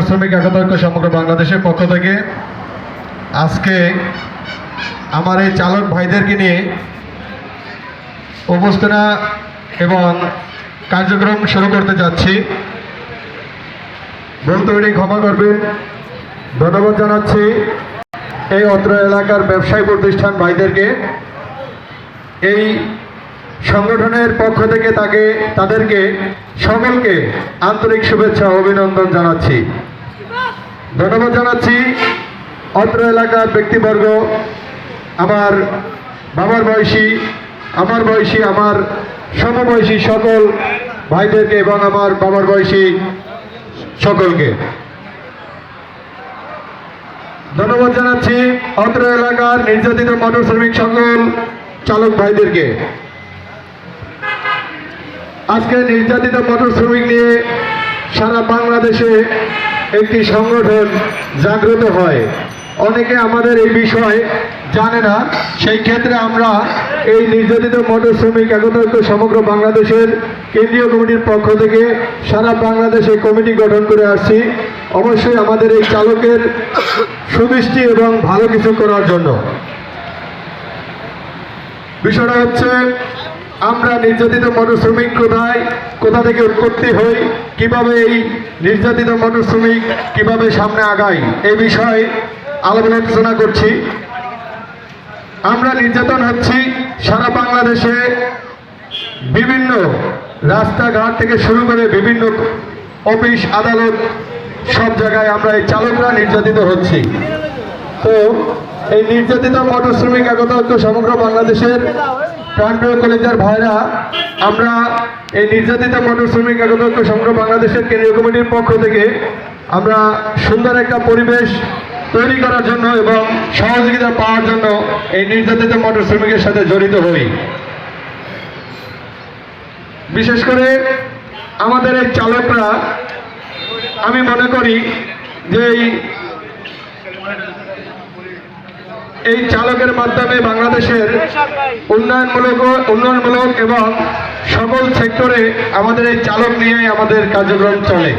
শ্রমিক একতা ঐক্য সমগ্র বাংলাদেশের পক্ষ থেকে আজকে আমার এই চালক ভাইদেরকে নিয়ে উপস্থাপনা এবং কার্যক্রম শুরু করতে যাচ্ছি। বলতে ক্ষমা করবেন। ধন্যবাদ জানাচ্ছি এই অত্র এলাকার ব্যবসায়ী প্রতিষ্ঠান ভাইদেরকে। এই সংগঠনের পক্ষ থেকে তাদেরকে সকলকে আন্তরিক শুভেচ্ছা ও অভিনন্দন জানাচ্ছি। ধন্যবাদ জানাচ্ছি অত্র এলাকার ব্যক্তিবর্গ, আমার বাবার বয়সী, আমার বয়সী, আমার সমবয়সী সকল ভাইদেরকে এবং আমার বাবার বয়সী সকলকে ধন্যবাদ জানাচ্ছি। অত্র এলাকার নির্যাতিত মোটর শ্রমিক সকল চালক ভাইদেরকে। আজকে নির্যাতিত মোটর শ্রমিক নিয়ে সারা বাংলাদেশে একটি সংগঠন জাগ্রত হয়। অনেকে আমাদের এই বিষয় জানে না, সেই ক্ষেত্রে আমরা এই নির্যাতিত মোটর শ্রমিক একতা ঐক্য সমগ্র বাংলাদেশের কেন্দ্রীয় কমিটির পক্ষ থেকে সারা বাংলাদেশে কমিটি গঠন করে আসছি, অবশ্যই আমাদের এই চালকের সুদৃষ্টি এবং ভালো কিছু করার জন্য। বিষয়টা হচ্ছে, আমরা নির্যাতিত মোটর শ্রমিক কোথা থেকে উৎপত্তি হই, কিভাবে এই নির্যাতিত মোটর শ্রমিক কিভাবে সামনে আগাই, এই বিষয়ে আলোচনা করছি। আমরা নির্যাতন হচ্ছি সারা বাংলাদেশে, বিভিন্ন রাস্তাঘাট থেকে শুরু করে বিভিন্ন অফিস আদালত সব জায়গায় আমরা এই চালকরা নির্যাতিত হচ্ছি। তো এই নির্যাতিত মোটর শ্রমিক একতা ঐক্য সমগ্র বাংলাদেশের প্রাণপ্রিয় কলেজের ভাইরা, আমরা এই নির্যাতিত মোটর শ্রমিক একতা ঐক্য সমগ্র বাংলাদেশের কেন্দ্রীয় কমিটির পক্ষ থেকে আমরা সুন্দর একটা পরিবেশ তৈরি করার জন্য এবং সহযোগিতা পাওয়ার জন্য এই নির্যাতিত মোটর শ্রমিকের সাথে জড়িত হই। বিশেষ করে আমাদের এই চালকরা, আমি মনে করি যে এই চালকের মাধ্যমে বাংলাদেশের উন্নয়নমূলক এবং সকল সেক্টরে আমাদের এই চালক নিয়ে আমাদের কার্যক্রম চলে।